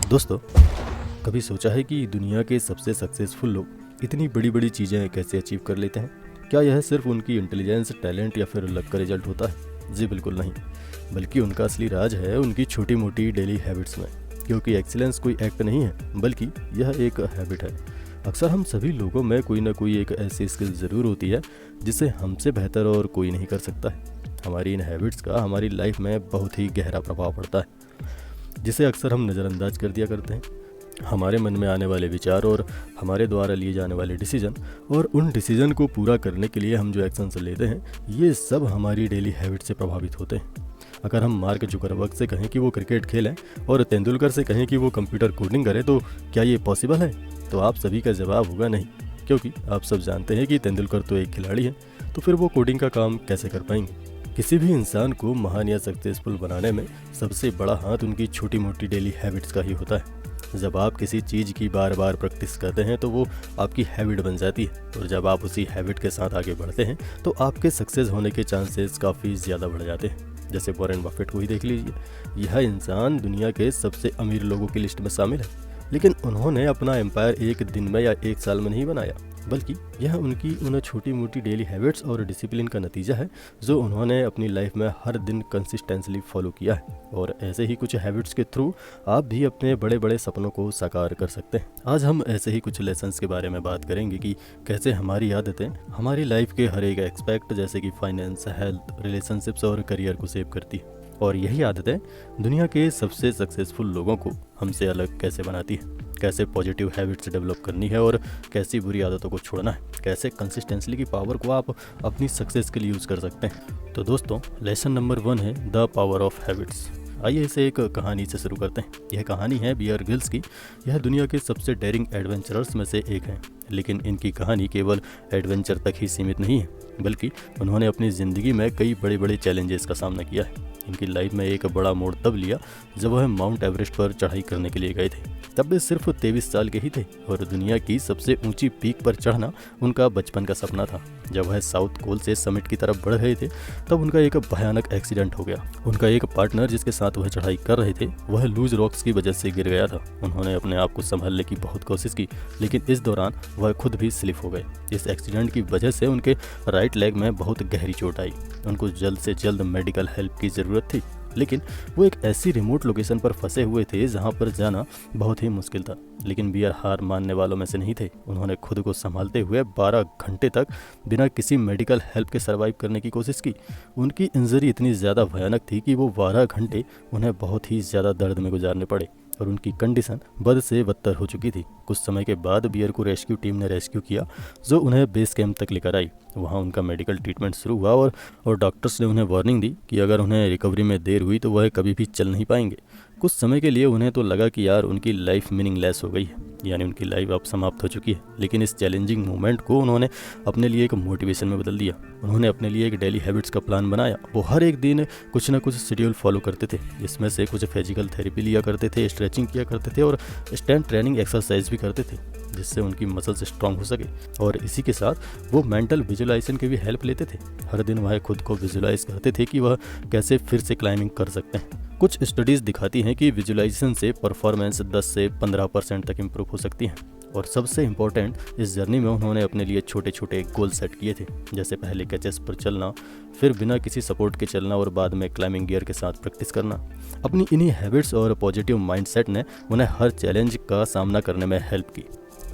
दोस्तों, कभी सोचा है कि दुनिया के सबसे सक्सेसफुल लोग इतनी बड़ी बड़ी चीज़ें कैसे अचीव कर लेते हैं? क्या यह सिर्फ उनकी इंटेलिजेंस, टैलेंट या फिर लक का रिजल्ट होता है? जी बिल्कुल नहीं, बल्कि उनका असली राज है उनकी छोटी मोटी डेली हैबिट्स में। क्योंकि एक्सीलेंस कोई एक्ट नहीं है, बल्कि यह एक हैबिट है। अक्सर हम सभी लोगों में कोई ना कोई एक ऐसी स्किल ज़रूर होती है जिसे हमसे बेहतर और कोई नहीं कर सकता है। हमारी इन हैबिट्स का हमारी लाइफ में बहुत ही गहरा प्रभाव पड़ता है, जिसे अक्सर हम नज़रअंदाज कर दिया करते हैं। हमारे मन में आने वाले विचार और हमारे द्वारा लिए जाने वाले डिसीजन और उन डिसीजन को पूरा करने के लिए हम जो एक्शंस लेते हैं, ये सब हमारी डेली हैबिट से प्रभावित होते हैं। अगर हम मार्क जुकरबर्ग से कहें कि वो क्रिकेट खेलें और तेंदुलकर से कहें कि वो कंप्यूटर कोडिंग करें, तो क्या ये पॉसिबल है? तो आप सभी का जवाब होगा नहीं, क्योंकि आप सब जानते हैं कि तेंदुलकर तो एक खिलाड़ी है, तो फिर वो कोडिंग का काम कैसे कर पाएंगे? किसी भी इंसान को महान या सक्सेसफुल बनाने में सबसे बड़ा हाथ उनकी छोटी मोटी डेली हैबिट्स का ही होता है। जब आप किसी चीज़ की बार बार प्रैक्टिस करते हैं तो वो आपकी हैबिट बन जाती है, और जब आप उसी हैबिट के साथ आगे बढ़ते हैं तो आपके सक्सेस होने के चांसेस काफ़ी ज़्यादा बढ़ जाते हैं। जैसे वॉरेन बफेट को ही देख लीजिए। यह इंसान दुनिया के सबसे अमीर लोगों की लिस्ट में शामिल है, लेकिन उन्होंने अपना एम्पायर एक दिन में या एक साल में नहीं बनाया, बल्कि यह उनकी उन छोटी मोटी डेली हैबिट्स और डिसिप्लिन का नतीजा है जो उन्होंने अपनी लाइफ में हर दिन कंसिस्टेंटली फॉलो किया है। और ऐसे ही कुछ हैबिट्स के थ्रू आप भी अपने बड़े बड़े सपनों को साकार कर सकते हैं। आज हम ऐसे ही कुछ लेसन्स के बारे में बात करेंगे कि कैसे हमारी आदतें हमारी लाइफ के हर एक एस्पेक्ट जैसे कि फाइनेंस, हेल्थ, रिलेशनशिप्स और करियर को सेव करती है। और यही आदतें दुनिया के सबसे सक्सेसफुल लोगों को हमसे अलग कैसे बनाती है, कैसे पॉजिटिव हैबिट्स डेवलप करनी है और कैसी बुरी आदतों को छोड़ना है, कैसे कंसिस्टेंसी की पावर को आप अपनी सक्सेस के लिए यूज़ कर सकते हैं। तो दोस्तों, लेसन नंबर 1 है द पावर ऑफ हैबिट्स। आइए इसे एक कहानी से शुरू करते हैं। यह कहानी है बियर ग्रिल्स की। यह दुनिया के सबसे डेयरिंग एडवेंचरर्स में से एक है, लेकिन इनकी कहानी केवल एडवेंचर तक ही सीमित नहीं है, बल्कि उन्होंने अपनी ज़िंदगी में कई बड़े बड़े चैलेंजेस का सामना किया है। इनकी लाइफ में एक बड़ा मोड़ तब लिया जब वह माउंट एवरेस्ट पर चढ़ाई करने के लिए गए थे। तब वे सिर्फ 23 साल के ही थे, और दुनिया की सबसे ऊंची पीक पर चढ़ना उनका बचपन का सपना था। जब वह साउथ पोल से समिट की तरफ बढ़ रहे थे, तब उनका एक भयानक एक्सीडेंट हो गया। उनका एक पार्टनर जिसके साथ वह चढ़ाई कर रहे थे, वह लूज रॉक्स की वजह से गिर गया था। उन्होंने अपने आप को संभालने की बहुत कोशिश की, लेकिन इस दौरान वह खुद भी स्लिप हो गए। इस एक्सीडेंट की वजह से उनके राइट लेग में बहुत गहरी चोट आई। उनको जल्द से जल्द मेडिकल हेल्प की ज़रूरत थी, लेकिन वो एक ऐसी रिमोट लोकेशन पर फंसे हुए थे जहां पर जाना बहुत ही मुश्किल था। लेकिन बियर हार मानने वालों में से नहीं थे। उन्होंने खुद को संभालते हुए 12 घंटे तक बिना किसी मेडिकल हेल्प के सर्वाइव करने की कोशिश की। उनकी इंजरी इतनी ज़्यादा भयानक थी कि वो 12 घंटे उन्हें बहुत ही ज़्यादा दर्द में गुजारने पड़े, और उनकी कंडीशन बद से बदतर हो चुकी थी। कुछ समय के बाद बियर को रेस्क्यू टीम ने रेस्क्यू किया, जो उन्हें बेस कैंप तक लेकर आई। वहाँ उनका मेडिकल ट्रीटमेंट शुरू हुआ, और डॉक्टर्स ने उन्हें वार्निंग दी कि अगर उन्हें रिकवरी में देर हुई तो वह कभी भी चल नहीं पाएंगे। कुछ समय के लिए उन्हें तो लगा कि यार उनकी लाइफ मीनिंगलेस हो गई है, यानी उनकी लाइफ अब समाप्त हो चुकी है। लेकिन इस चैलेंजिंग मोमेंट को उन्होंने अपने लिए एक मोटिवेशन में बदल दिया। उन्होंने अपने लिए एक डेली हैबिट्स का प्लान बनाया। वो हर एक दिन कुछ ना कुछ शेड्यूल फॉलो करते थे, जिसमें से कुछ फिजिकल थेरेपी लिया करते थे, स्ट्रेचिंग किया करते थे और स्ट्रेंथ ट्रेनिंग एक्सरसाइज भी करते थे, जिससे उनकी मसल्स स्ट्रांग हो सके। और इसी के साथ वो मेंटल विजुअलाइजेशन की भी हेल्प लेते थे। हर दिन वह खुद को विजुअलाइज करते थे कि वह कैसे फिर से क्लाइंबिंग कर सकते हैं। कुछ स्टडीज़ दिखाती हैं कि विजुअलाइजेशन से परफॉर्मेंस 10 से 15% तक इम्प्रूव हो सकती है। और सबसे इम्पोर्टेंट, इस जर्नी में उन्होंने अपने लिए छोटे छोटे गोल सेट किए थे, जैसे पहले कैचेस पर चलना, फिर बिना किसी सपोर्ट के चलना, और बाद में क्लाइंबिंग गियर के साथ प्रैक्टिस करना। अपनी इन्हीं हैबिट्स और पॉजिटिव माइंडसेट ने उन्हें हर चैलेंज का सामना करने में हेल्प की।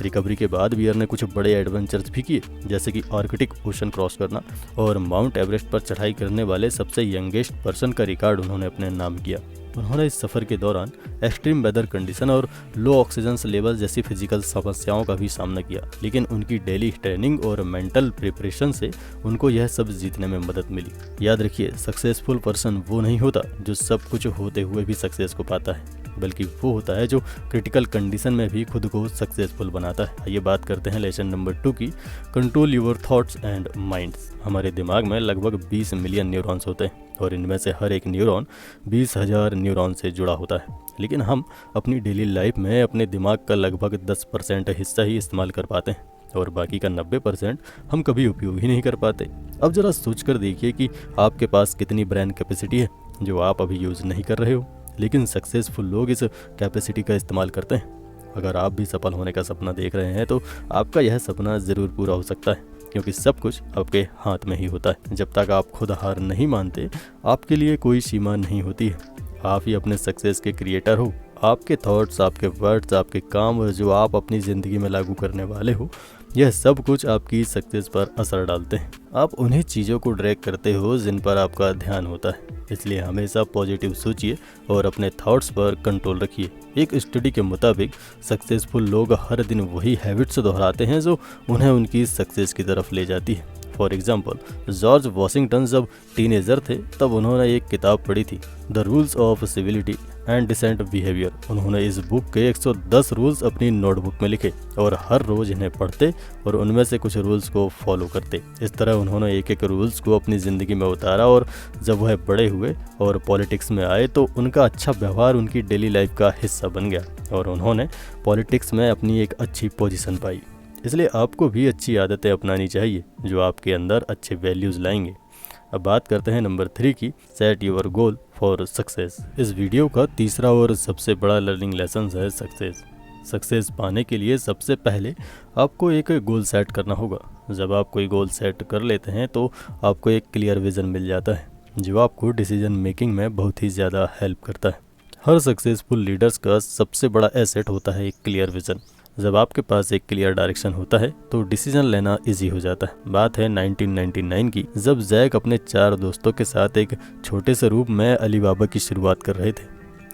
रिकवरी के बाद बियर ने कुछ बड़े एडवेंचर्स भी किए, जैसे कि आर्कटिक ओशन क्रॉस करना, और माउंट एवरेस्ट पर चढ़ाई करने वाले सबसे यंगेस्ट पर्सन का रिकॉर्ड उन्होंने अपने नाम किया। उन्होंने इस सफ़र के दौरान एक्सट्रीम वेदर कंडीशन और लो ऑक्सीजन लेवल जैसी फिजिकल समस्याओं का भी सामना किया, लेकिन उनकी डेली ट्रेनिंग और मेंटल प्रिपरेशन से उनको यह सब जीतने में मदद मिली। याद रखिए, सक्सेसफुल पर्सन वो नहीं होता जो सब कुछ होते हुए भी सक्सेस को पाता है, बल्कि वो होता है जो क्रिटिकल कंडीशन में भी खुद को सक्सेसफुल बनाता है। ये बात करते हैं लेसन नंबर 2 की, control your thoughts and minds. हमारे दिमाग में लगभग 20 मिलियन न्यूरॉन्स होते हैं, और इनमें से हर एक न्यूरॉन 20,000 न्यूरॉन से जुड़ा होता है। लेकिन हम अपनी डेली लाइफ में अपने दिमाग का लगभग 10% हिस्सा ही इस्तेमाल कर पाते हैं, और बाकी का 90% हम कभी उपयोग ही नहीं कर पाते। अब जरा सोच कर देखिए कि आपके पास कितनी ब्रेन कैपेसिटी है जो आप अभी यूज़ नहीं कर रहे हो। लेकिन सक्सेसफुल लोग इस कैपेसिटी का इस्तेमाल करते हैं। अगर आप भी सफल होने का सपना देख रहे हैं तो आपका यह सपना ज़रूर पूरा हो सकता है, क्योंकि सब कुछ आपके हाथ में ही होता है। जब तक आप खुद हार नहीं मानते, आपके लिए कोई सीमा नहीं होती है। आप ही अपने सक्सेस के क्रिएटर हो। आपके थॉट्स, आपके वर्ड्स, आपके काम और जो आप अपनी ज़िंदगी में लागू करने वाले हो, यह सब कुछ आपकी सक्सेस पर असर डालते हैं। आप उन्हीं चीज़ों को ड्रैग करते हो जिन पर आपका ध्यान होता है। इसलिए हमेशा पॉजिटिव सोचिए और अपने थॉट्स पर कंट्रोल रखिए। एक स्टडी के मुताबिक सक्सेसफुल लोग हर दिन वही हैबिट्स दोहराते हैं जो उन्हें उनकी सक्सेस की तरफ ले जाती है। फॉर एग्जाम्पल, जॉर्ज वॉशिंगटन जब टीनेजर थे तब उन्होंने एक किताब पढ़ी थी, the rules of civility and decent behaviour. उन्होंने इस बुक के 110 रूल्स अपनी नोटबुक में लिखे और हर रोज इन्हें पढ़ते और उनमें से कुछ रूल्स को फॉलो करते। इस तरह उन्होंने एक एक रूल्स को अपनी ज़िंदगी में उतारा और जब वह बड़े हुए और पॉलिटिक्स में आए तो उनका अच्छा व्यवहार उनकी डेली लाइफ का हिस्सा बन गया और उन्होंने पॉलिटिक्स में अपनी एक अच्छी पोजीशन पाई। इसलिए आपको भी अच्छी आदतें अपनानी चाहिए जो आपके अंदर अच्छे वैल्यूज़ लाएंगे। अब बात करते हैं नंबर 3 की, set your goal for success. इस वीडियो का तीसरा और सबसे बड़ा लर्निंग लेसन है सक्सेस। सक्सेस पाने के लिए सबसे पहले आपको एक गोल सेट करना होगा। जब आप कोई गोल सेट कर लेते हैं तो आपको एक क्लियर विज़न मिल जाता है जो आपको डिसीजन मेकिंग में बहुत ही ज़्यादा हेल्प करता है। हर सक्सेसफुल लीडर्स का सबसे बड़ा एसेट होता है एक क्लियर विज़न। जब आपके पास एक क्लियर डायरेक्शन होता है तो डिसीजन लेना इजी हो जाता है। बात है 1999 की, जब जैक अपने 4 दोस्तों के साथ एक छोटे से रूप में अलीबाबा की शुरुआत कर रहे थे।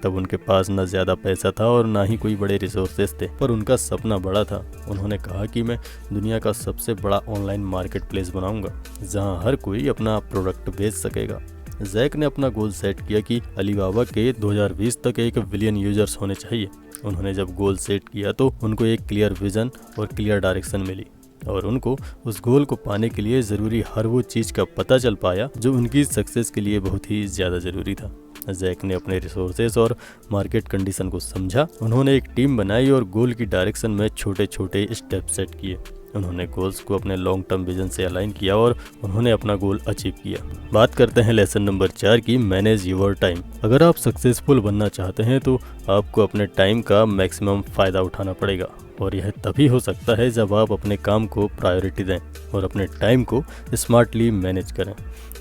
तब उनके पास न ज़्यादा पैसा था और ना ही कोई बड़े रिसोर्सेज थे, पर उनका सपना बड़ा था। उन्होंने कहा कि मैं दुनिया का सबसे बड़ा ऑनलाइन मार्केट प्लेस बनाऊंगा जहां हर कोई अपना प्रोडक्ट बेच सकेगा। जैक ने अपना गोल सेट किया कि अलीबाबा के 2020 तक 1 बिलियन यूजर्स होने चाहिए। उन्होंने जब गोल सेट किया तो उनको एक क्लियर विज़न और क्लियर डायरेक्शन मिली और उनको उस गोल को पाने के लिए ज़रूरी हर वो चीज़ का पता चल पाया जो उनकी सक्सेस के लिए बहुत ही ज़्यादा ज़रूरी था। जैक ने अपने रिसोर्सेज और मार्केट कंडीशन को समझा। उन्होंने एक टीम बनाई और गोल की डायरेक्शन में छोटे छोटे स्टेप सेट किए। उन्होंने गोल्स को अपने लॉन्ग टर्म विजन से अलाइन किया और उन्होंने अपना गोल अचीव किया। बात करते हैं लेसन नंबर 4 की, मैनेज योर टाइम। अगर आप सक्सेसफुल बनना चाहते हैं तो आपको अपने टाइम का मैक्सिमम फ़ायदा उठाना पड़ेगा और यह तभी हो सकता है जब आप अपने काम को प्रायोरिटी दें और अपने टाइम को स्मार्टली मैनेज करें।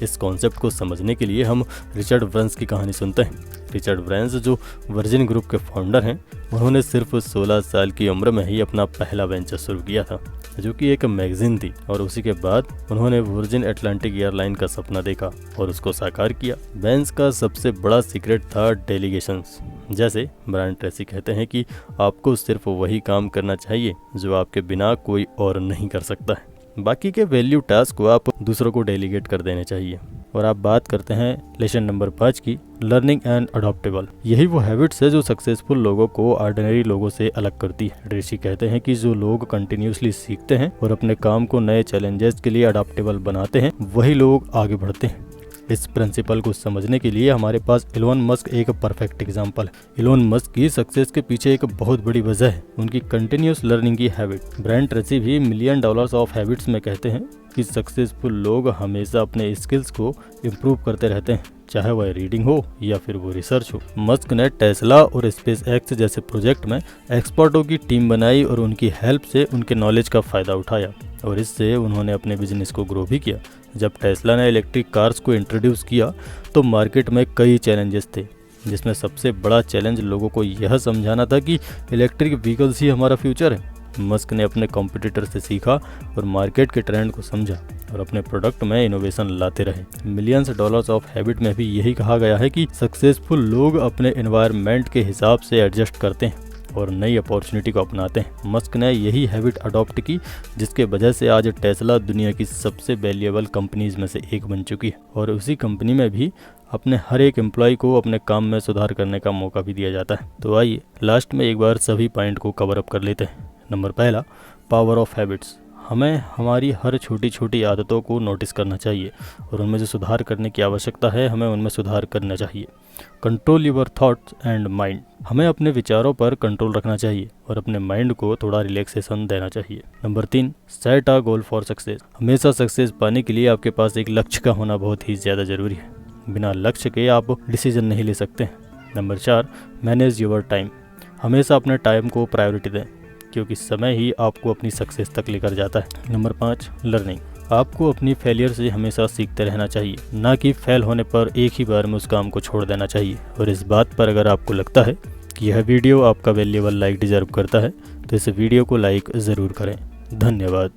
इस कॉन्सेप्ट को समझने के लिए हम रिचर्ड ब्रांस की कहानी सुनते हैं। रिचर्ड ब्रांस जो वर्जिन ग्रुप के फाउंडर हैं, उन्होंने सिर्फ 16 साल की उम्र में ही अपना पहला वेंचर शुरू किया था जो कि एक मैगजीन थी और उसी के बाद उन्होंने वर्जिन अटलांटिक एयरलाइन का सपना देखा और उसको साकार किया। ब्रांस का सबसे बड़ा सीक्रेट था डेलीगेशंस। जैसे ब्रायन ट्रेसी कहते हैं कि आपको सिर्फ वही काम करना चाहिए जो आपके बिना कोई और नहीं कर सकता है। बाकी के वैल्यू टास्क को आप दूसरों को डेलीगेट कर देने चाहिए। और आप बात करते हैं लेसन नंबर 5 की, लर्निंग एंड अडॉप्टेबल। यही वो हैबिट्स है जो सक्सेसफुल लोगों को ऑर्डिनरी लोगों से अलग करती है। ट्रेसी कहते हैं कि जो लोग कंटिन्यूसली सीखते हैं और अपने काम को नए चैलेंजेस के लिए अडॉप्टेबल बनाते हैं, वही लोग आगे बढ़ते हैं। इस प्रिंसिपल को समझने के लिए हमारे पास इलोन मस्क एक परफेक्ट एग्जांपल है। इलोन मस्क की सक्सेस के पीछे एक बहुत बड़ी वजह है उनकी कंटिन्यूस लर्निंग की हैबिट। ब्रायन ट्रेसी भी $1 मिलियन ऑफ हैबिट्स में कहते हैं कि सक्सेसफुल लोग हमेशा अपने स्किल्स को इम्प्रूव करते रहते हैं, चाहे वह रीडिंग हो या फिर वो रिसर्च हो। मस्क ने टेस्ला और स्पेस एक्स जैसे प्रोजेक्ट में एक्सपर्टों की टीम बनाई और उनकी हेल्प से उनके नॉलेज का फ़ायदा उठाया और इससे उन्होंने अपने बिजनेस को ग्रो भी किया। जब टेस्ला ने इलेक्ट्रिक कार्स को इंट्रोड्यूस किया तो मार्केट में कई चैलेंजेस थे, जिसमें सबसे बड़ा चैलेंज लोगों को यह समझाना था कि इलेक्ट्रिक व्हीकल्स ही हमारा फ्यूचर है। मस्क ने अपने कॉम्पिटिटर से सीखा और मार्केट के ट्रेंड को समझा और अपने प्रोडक्ट में इनोवेशन लाते रहे। $मिलियंस ऑफ हैबिट में भी यही कहा गया है कि सक्सेसफुल लोग अपने एनवायरनमेंट के हिसाब से एडजस्ट करते हैं और नई अपॉर्चुनिटी को अपनाते हैं। मस्क ने यही हैबिट अडॉप्ट की जिसके वजह से आज टेस्ला दुनिया की सबसे वैल्यूएबल कंपनीज में से एक बन चुकी है और उसी कंपनी में भी अपने हर एक एम्प्लॉय को अपने काम में सुधार करने का मौका भी दिया जाता है। तो आइए लास्ट में एक बार सभी पॉइंट को कवर अप कर लेते हैं। Number 1, power of habits. हमें हमारी हर छोटी छोटी आदतों को नोटिस करना चाहिए और उनमें जो सुधार करने की आवश्यकता है हमें उनमें सुधार करना चाहिए। Control your thoughts and mind. हमें अपने विचारों पर कंट्रोल रखना चाहिए और अपने माइंड को थोड़ा रिलैक्सेशन देना चाहिए। Number 3, set a goal for success. हमेशा सक्सेस पाने के लिए आपके पास एक लक्ष्य का होना बहुत ही ज़्यादा ज़रूरी है। बिना लक्ष्य के आप डिसीजन नहीं ले सकते। Number 4, manage your time. हमेशा अपने टाइम को प्रायोरिटी दें, क्योंकि समय ही आपको अपनी सक्सेस तक लेकर जाता है। Number 5, learning. आपको अपनी फेलियर से हमेशा सीखते रहना चाहिए, ना कि फेल होने पर एक ही बार में उस काम को छोड़ देना चाहिए। और इस बात पर अगर आपको लगता है कि यह वीडियो आपका वैल्यूएबल लाइक डिजर्व करता है तो इस वीडियो को लाइक ज़रूर करें। धन्यवाद।